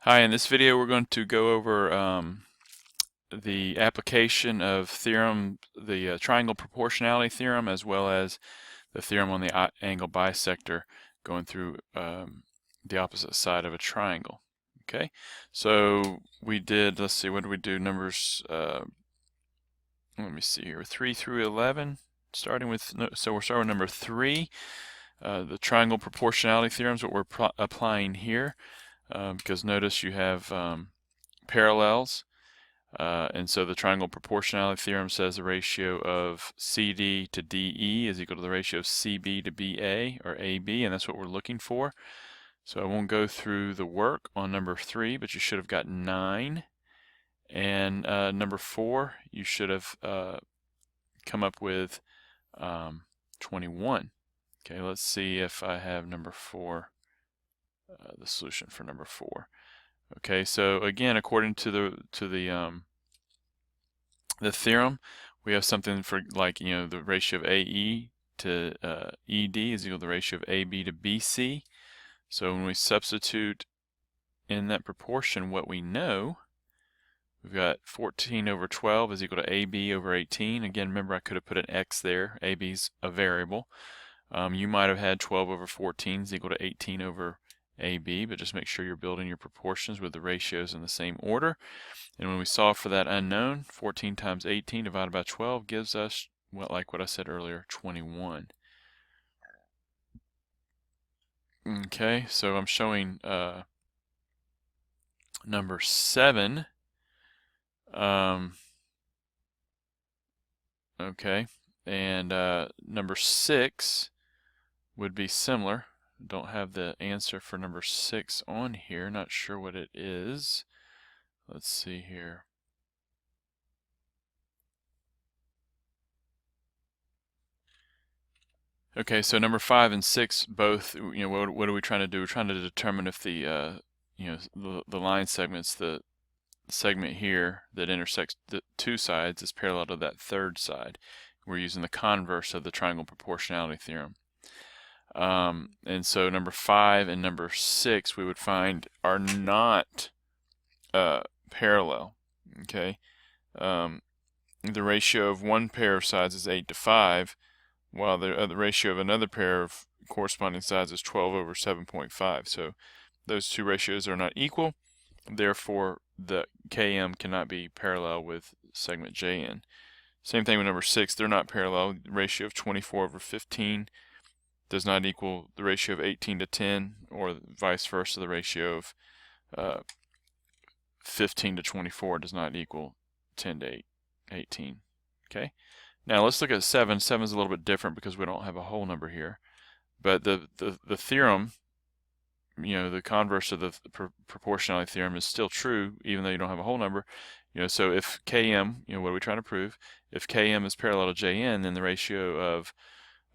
Hi, in this video we're going to go over the application of the triangle proportionality theorem, as well as the theorem on the angle bisector going through the opposite side of a triangle. Okay, so we did, let's see, what did we do? Numbers, let me see here, 3 through 11, starting with, so we're starting with number 3. The triangle proportionality theorem is what we're applying here. Because notice you have parallels, and so the triangle proportionality theorem says the ratio of CD to DE is equal to the ratio of CB to BA, or AB, and that's what we're looking for. So I won't go through the work on number 3, but you should have got 9. And number 4, you should have come up with 21. Okay, let's see if I have number 4, the solution for number 4. Okay, so again, according to the theorem, we have something for, like, the ratio of AE to ED is equal to the ratio of AB to BC. So when we substitute in that proportion what we know, we've got 14 over 12 is equal to AB over 18. Again, remember I could have put an X there. AB's a variable. You might have had 12 over 14 is equal to 18 over AB, but just make sure you're building your proportions with the ratios in the same order. And when we solve for that unknown, 14 times 18 divided by 12 gives us, well, like what I said earlier, 21. Okay, so I'm showing number 7. Okay, and number 6 would be similar. Don't have the answer for number 6 on here. Not sure what it is. Let's see here. Okay, so number 5 and 6 both, what are we trying to do? We're trying to determine if the line segments, the segment here that intersects the two sides is parallel to that third side. We're using the converse of the triangle proportionality theorem. And so number 5 and number 6 we would find are not parallel. Okay, the ratio of one pair of sides is 8 to 5, while the ratio of another pair of corresponding sides is 12 over 7.5. So those two ratios are not equal. Therefore, the KM cannot be parallel with segment JN. Same thing with number 6. They're not parallel. The ratio of 24 over 15 does not equal the ratio of 18 to 10, or vice versa. The ratio of 15 to 24 does not equal 10 to 18. Okay. Now let's look at 7. 7 is a little bit different because we don't have a whole number here. But the theorem, the converse of the proportionality theorem is still true, even though you don't have a whole number. So if Km, what are we trying to prove? If Km is parallel to Jn, then the ratio of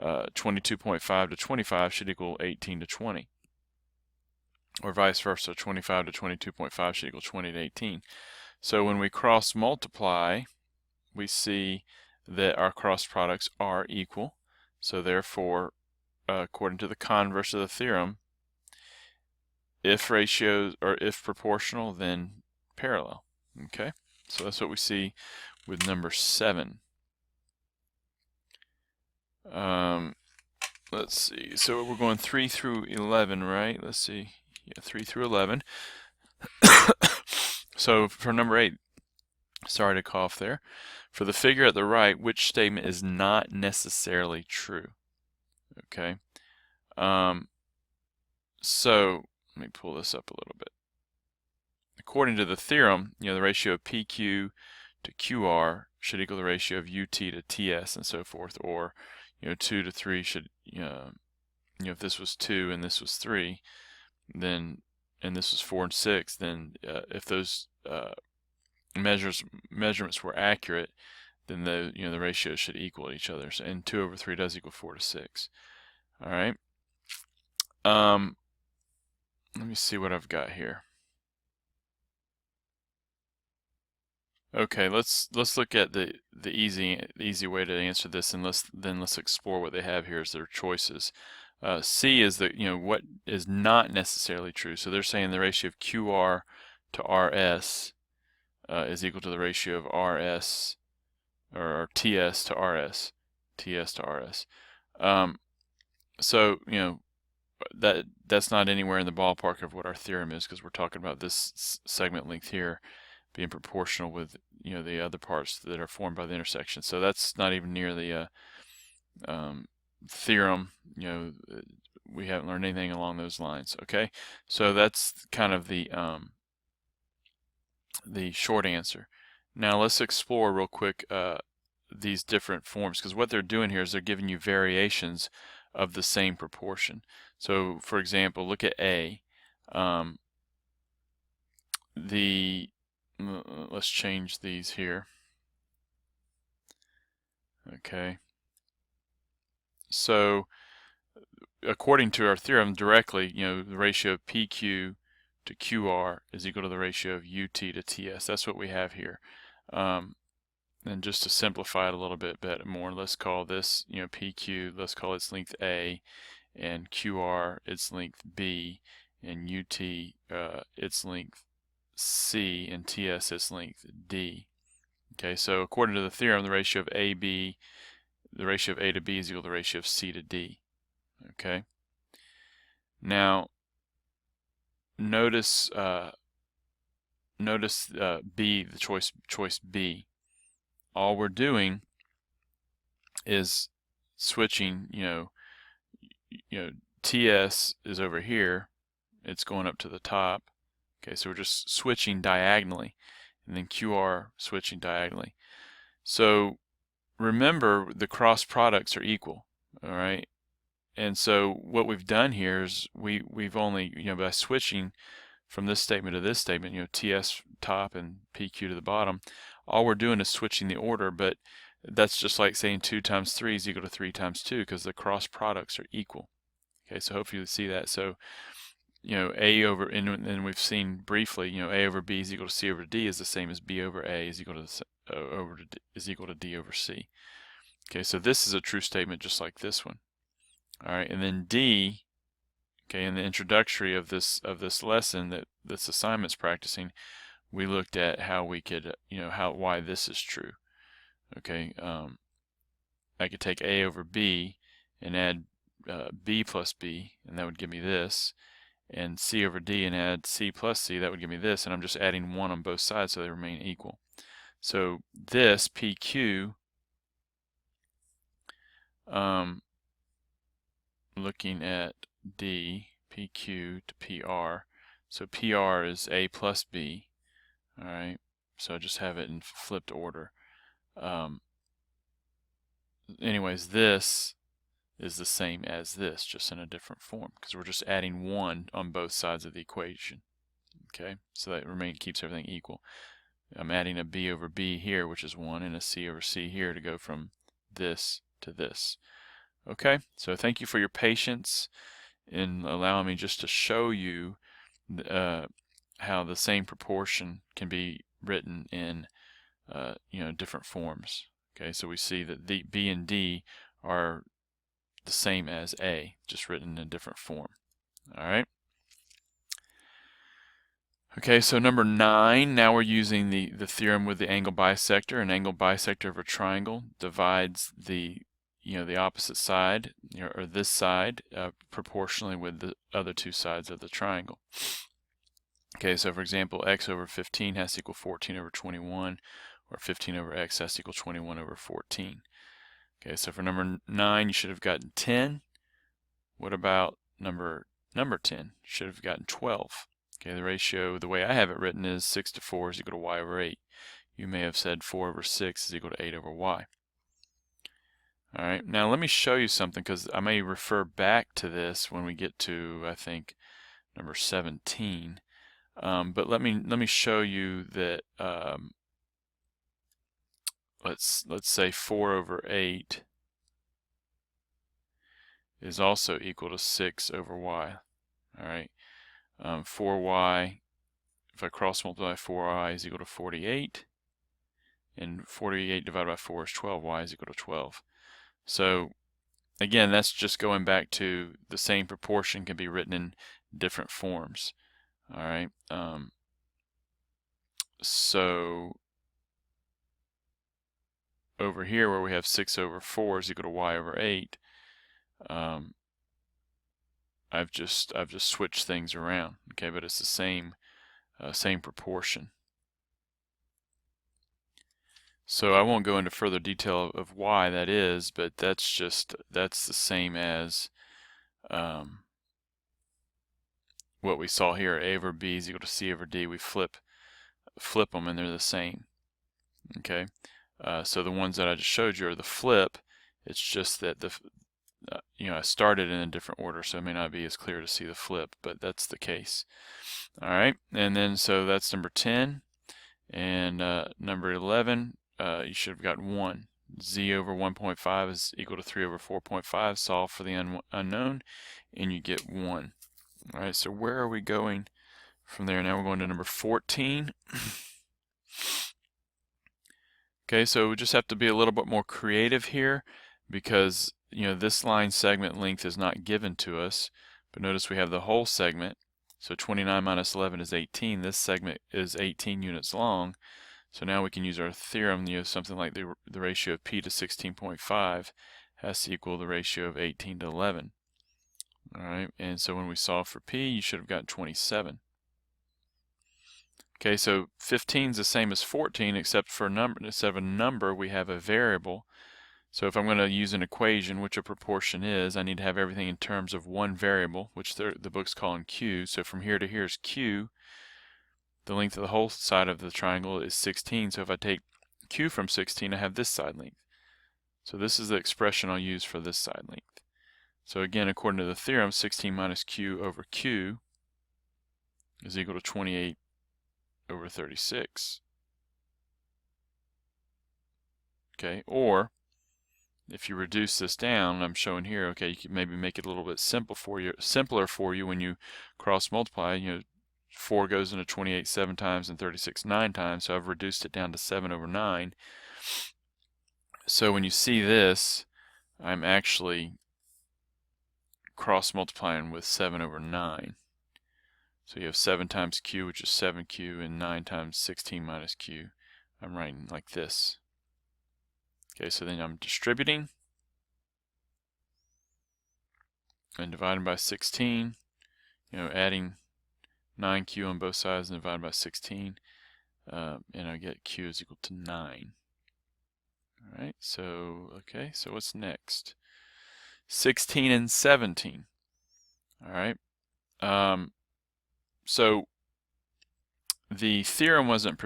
22.5 to 25 should equal 18 to 20. Or vice versa, 25 to 22.5 should equal 20 to 18. So when we cross multiply, we see that our cross products are equal. So therefore, according to the converse of the theorem, if ratios, or if proportional, then parallel. Okay, so that's what we see with number 7. Let's see, so we're going 3 through 11, right? Let's see, yeah, 3 through 11. So for number 8, sorry to cough there. For the figure at the right, which statement is not necessarily true? Okay. So let me pull this up a little bit. According to the theorem, the ratio of PQ to QR should equal the ratio of UT to TS and so forth, or 2 to 3 should, if this was 2 and this was 3, then, and this was 4 and 6, then if those measurements were accurate, then the ratios should equal each other. So, and 2 over 3 does equal 4 to 6. All right. Let me see what I've got here. Okay, let's look at the easy way to answer this, and let's explore what they have here as their choices. C is the, what is not necessarily true. So they're saying the ratio of QR to RS is equal to the ratio of RS or TS to RS, TS to RS. So that's not anywhere in the ballpark of what our theorem is, because we're talking about this segment length here being proportional with the other parts that are formed by the intersection. So that's not even near the theorem. We haven't learned anything along those lines. Okay, so that's kind of the short answer. Now let's explore real quick these different forms, because what they're doing here is they're giving you variations of the same proportion. So for example, look at A. Let's change these here. Okay, so according to our theorem directly, the ratio of PQ to QR is equal to the ratio of UT to TS. That's what we have here. And just to simplify it a little bit more, let's call this, PQ, let's call its length A, and QR its length B, and UT its length C, and TS its length D. Okay, so according to the theorem, the ratio of A to B is equal to the ratio of C to D. Okay. Now, notice B, the choice B. All we're doing is switching. TS is over here. It's going up to the top. Okay, so we're just switching diagonally, and then QR switching diagonally. So remember, the cross products are equal. All right. And so what we've done here is we've only, by switching from this statement to this statement, TS top and PQ to the bottom, all we're doing is switching the order, but that's just like saying 2 times 3 is equal to 3 times 2, because the cross products are equal. Okay, so hopefully you see that. So, A over, and we've seen briefly, A over B is equal to C over D is the same as B over A is equal to D over C. Okay, so this is a true statement just like this one. All right, and then D, okay, in the introductory of this lesson that this assignment's practicing, we looked at how we could, why this is true. Okay, I could take A over B and add B plus B, and that would give me this, and C over D and add C plus C, that would give me this, and I'm just adding 1 on both sides so they remain equal. So this PQ, looking at D, PQ to PR, so PR is A plus B. All right, so I just have it in flipped order. Anyways, this is the same as this, just in a different form, because we're just adding 1 on both sides of the equation. Okay, so that keeps everything equal. I'm adding a B over B here, which is 1, and a C over C here to go from this to this. Okay, so thank you for your patience in allowing me just to show you how the same proportion can be written in different forms. Okay, so we see that the B and D are the same as A, just written in a different form. All right. Okay, so number 9, now we're using the theorem with the angle bisector. An angle bisector of a triangle divides the opposite side, or this side, proportionally with the other two sides of the triangle. Okay, so for example, x over 15 has to equal 14 over 21, or 15 over x has to equal 21 over 14. Okay, so for number 9, you should have gotten 10. What about number 10? Should have gotten 12. Okay, the ratio, the way I have it written, is 6 to 4 is equal to y over 8. You may have said 4 over 6 is equal to 8 over y. All right, now let me show you something, because I may refer back to this when we get to, I think, number 17. But let me show you that. Let's say 4 over 8 is also equal to 6 over y. All right, 4y. If I cross multiply 4y is equal to 48, and 48 divided by 4 is 12. Y is equal to 12. So again, that's just going back to the same proportion can be written in different forms. All right. So over here where we have 6 over 4 is equal to y over 8, I've just switched things around. Okay, but it's the same proportion. So I won't go into further detail of why that is, but that's the same as what we saw here. A over B is equal to C over D. We flip them and they're the same. Okay, so the ones that I just showed you are the flip. It's just that I started in a different order, so it may not be as clear to see the flip, but that's the case. All right, and then so that's number 10, and number 11, you should have got 1. Z over 1.5 is equal to 3 over 4.5. Solve for the unknown, and you get 1. All right, so where are we going from there? Now we're going to number 14. Okay, so we just have to be a little bit more creative here because this line segment length is not given to us, but notice we have the whole segment. So 29 minus 11 is 18. This segment is 18 units long. So now we can use our theorem, something like the ratio of P to 16.5 has to equal the ratio of 18 to 11. All right, and so when we solve for P, you should have gotten 27. Okay, so 15 is the same as 14, except for a number. Instead of a number, we have a variable. So if I'm going to use an equation, which a proportion is, I need to have everything in terms of one variable, which the book's calling Q. So from here to here is Q. The length of the whole side of the triangle is 16. So if I take Q from 16, I have this side length. So this is the expression I'll use for this side length. So again, according to the theorem, 16 minus Q over Q is equal to 28 over 36. Okay, or if you reduce this down, I'm showing here, okay, you can maybe make it a little bit simpler for you when you cross multiply. 4 goes into 28 7 times and 36 9 times, so I've reduced it down to 7 over 9. So when you see this, I'm actually cross multiplying with 7 over 9. So you have 7 times Q, which is 7Q, and 9 times 16 minus Q. I'm writing like this. Okay, so then I'm distributing and dividing by 16, adding 9Q on both sides and dividing by 16, and I get Q is equal to 9. All right, so, okay, so what's next? 16 and 17. All right, so the theorem wasn't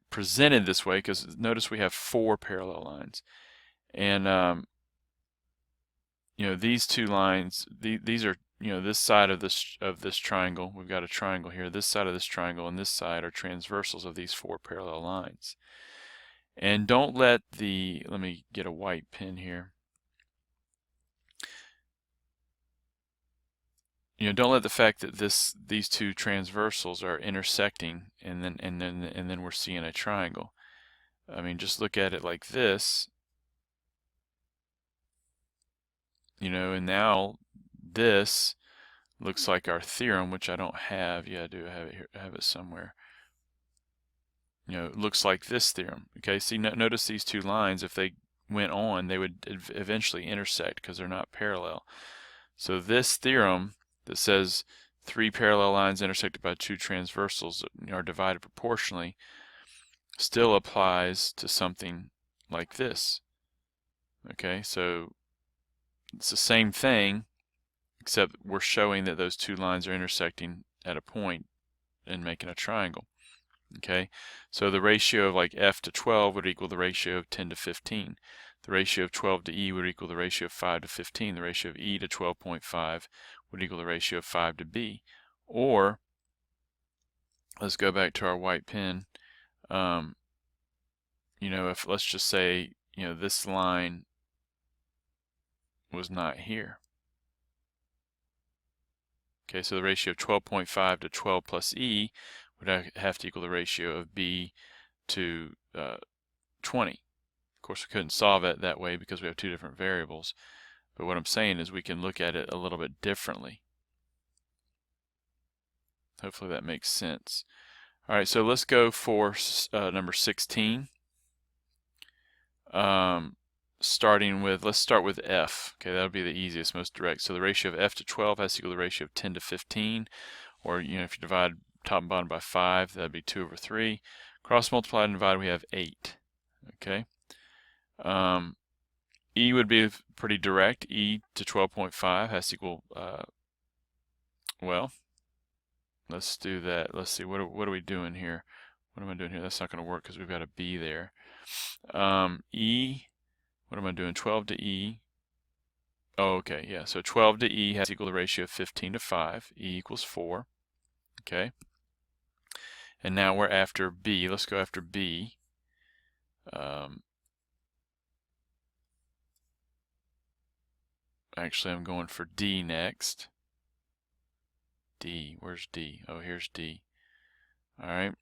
presented this way because notice we have 4 parallel lines, and these two lines, these are this side of this triangle. We've got a triangle here. This side of this triangle and this side are transversals of these 4 parallel lines. And don't let let me get a white pen here. Don't let the fact that these two transversals are intersecting and then we're seeing a triangle. I mean, just look at it like this. And now this looks like our theorem, which I don't have. Yeah, I do have it here. I have it somewhere. It looks like this theorem. Okay, see, notice these two lines, if they went on, they would eventually intersect because they're not parallel. So this theorem that says 3 parallel lines intersected by 2 transversals are divided proportionally still applies to something like this. Okay, so it's the same thing, except we're showing that those 2 lines are intersecting at a point and making a triangle. Okay, so the ratio of like F to 12 would equal the ratio of 10 to 15. The ratio of 12 to E would equal the ratio of 5 to 15. The ratio of E to 12.5 would equal the ratio of 5 to B. Or, let's go back to our white pen. If let's just say, this line was not here. Okay, so the ratio of 12.5 to 12 plus E would have to equal the ratio of B to 20. course, we couldn't solve it that way because we have two different variables. But what I'm saying is we can look at it a little bit differently. Hopefully that makes sense. All right, so let's go for number 16. Starting with, let's start with f. Okay, that'll be the easiest, most direct. So the ratio of f to 12 has to equal the ratio of 10 to 15. Or, if you divide top and bottom by 5, that'd be 2 over 3. Cross multiply and divide, we have 8. Okay. E would be pretty direct. E to 12.5 has to equal, well, let's do that. Let's see, what are we doing here? What am I doing here? That's not going to work because we've got a B there. E, what am I doing? 12 to E. Oh, okay, yeah. So 12 to E has to equal the ratio of 15 to 5. E equals 4. Okay. And now we're after B. Let's go after B. Actually, I'm going for D next. D, where's D? Oh, here's D. All right.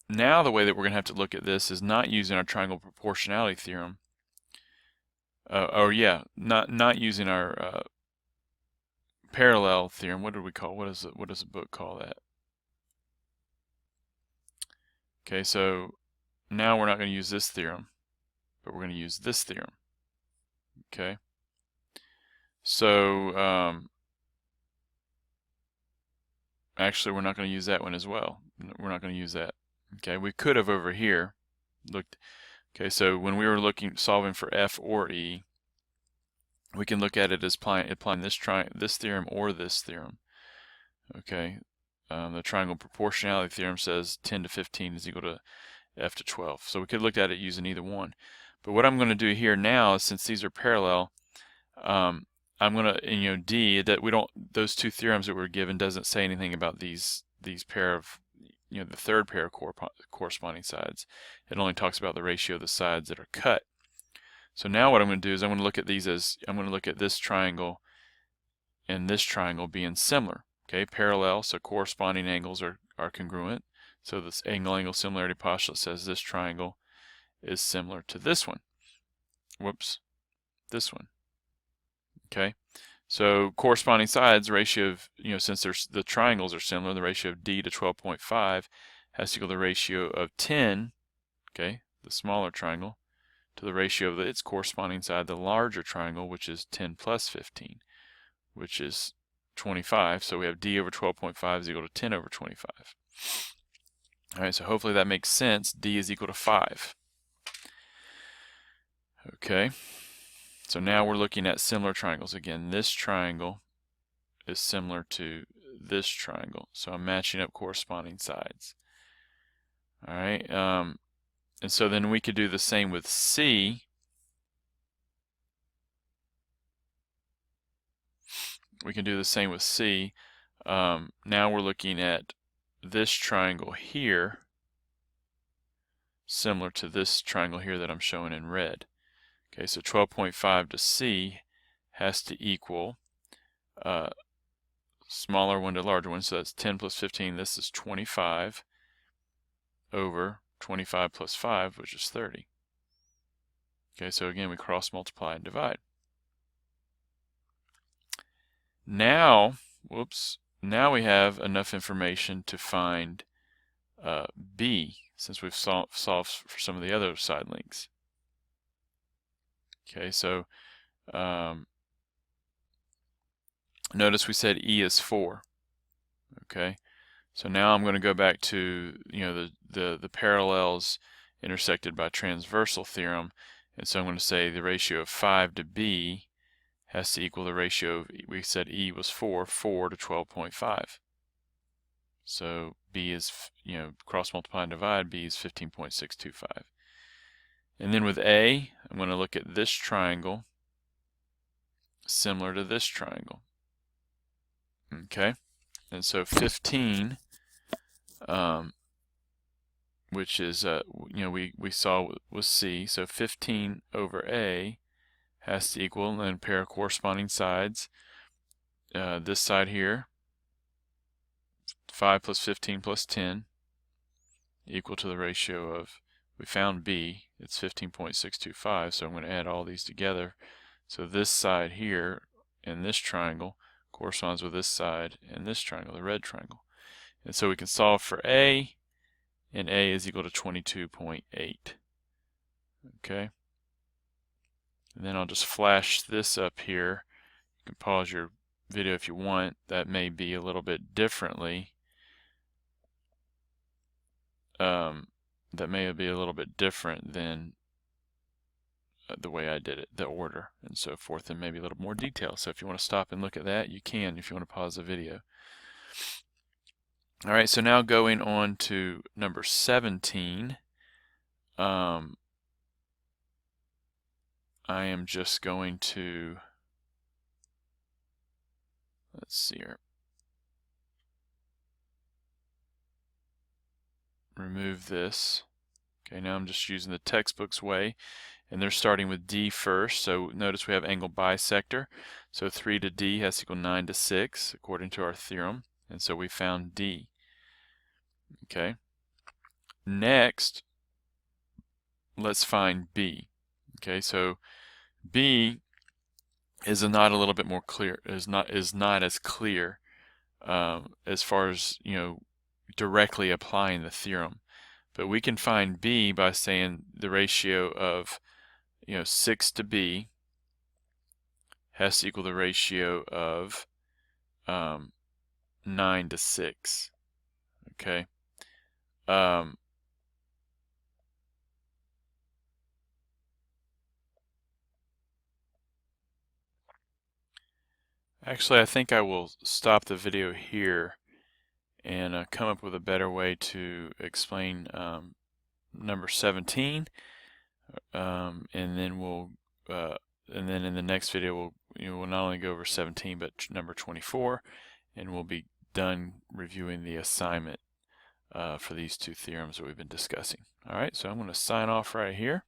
Now the way that we're going to have to look at this is not using our triangle proportionality theorem. Not using our parallel theorem. What do we call? What does the book call that? Okay, so now we're not going to use this theorem, but we're going to use this theorem. Okay. So actually, we're not going to use that one as well. We're not going to use that. Okay, we could have over here looked. Okay, so when we were solving for f or e, we can look at it as applying this theorem or this theorem. Okay, the triangle proportionality theorem says 10 to 15 is equal to f to 12. So we could look at it using either one. But what I'm going to do here now is, since these are parallel, I'm going to, D, that we don't, those two theorems that were given doesn't say anything about these pair of, the third pair of corresponding sides. It only talks about the ratio of the sides that are cut. So now what I'm going to do is I'm going to look at these as, I'm going to look at this triangle and this triangle being similar. Okay, parallel, so corresponding angles are congruent. So this angle similarity postulate says this triangle is similar to this one. Whoops, this one. Okay, so corresponding sides, ratio of, since the triangles are similar, the ratio of D to 12.5 has to equal the ratio of 10, okay, the smaller triangle, to the ratio of its corresponding side, the larger triangle, which is 10 plus 15, which is 25. So we have D over 12.5 is equal to 10 over 25. All right, so hopefully that makes sense. D is equal to 5. Okay. So now we're looking at similar triangles. Again, this triangle is similar to this triangle. So I'm matching up corresponding sides. All right. And so then we could do the same with C. We can do the same with C. Now we're looking at this triangle here, similar to this triangle here that I'm showing in red. Okay, so 12.5 to C has to equal smaller one to larger one, so that's 10 plus 15. This is 25 over 25 plus 5, which is 30. Okay, so again, we cross multiply and divide. Now, now we have enough information to find B, since we've solved for some of the other side lengths. Okay, so notice we said E is 4. Okay, so now I'm going to go back to the parallels intersected by transversal theorem, and so I'm going to say the ratio of 5 to B has to equal the ratio of, we said E was 4 to 12.5. So B is, cross multiply and divide, B is 15.625. And then with A, I'm going to look at this triangle similar to this triangle. Okay, and so 15, which is, we saw was C, so 15 over A has to equal, and a pair of corresponding sides. This side here, 5 plus 15 plus 10, equal to the ratio of, we found B. It's 15.625, so I'm going to add all these together. So this side here in this triangle corresponds with this side in this triangle, the red triangle. And so we can solve for A, and A is equal to 22.8. Okay. And then I'll just flash this up here. You can pause your video if you want. That may be a little bit differently. That may be a little bit different than the way I did it, the order, and so forth, and maybe a little more detail. So if you want to stop and look at that, you can if you want to pause the video. All right, so now going on to number 17. I am just going to, let's see here, remove this. Okay, now I'm just using the textbook's way, and they're starting with D first. So notice we have angle bisector. So 3 to D has to equal 9 to 6 according to our theorem, and so we found D. Okay. Next, let's find B. Okay, so B is not a little bit more clear, is not as clear as far as, you know, directly applying the theorem. But we can find B by saying the ratio of, you know, 6 to B has to equal the ratio of 9 to 6. Okay. Actually, I think I will stop the video here and come up with a better way to explain number 17, and then we'll and then in the next video we'll not only go over 17 but number 24, and we'll be done reviewing the assignment for these two theorems that we've been discussing. All right, so I'm going to sign off right here.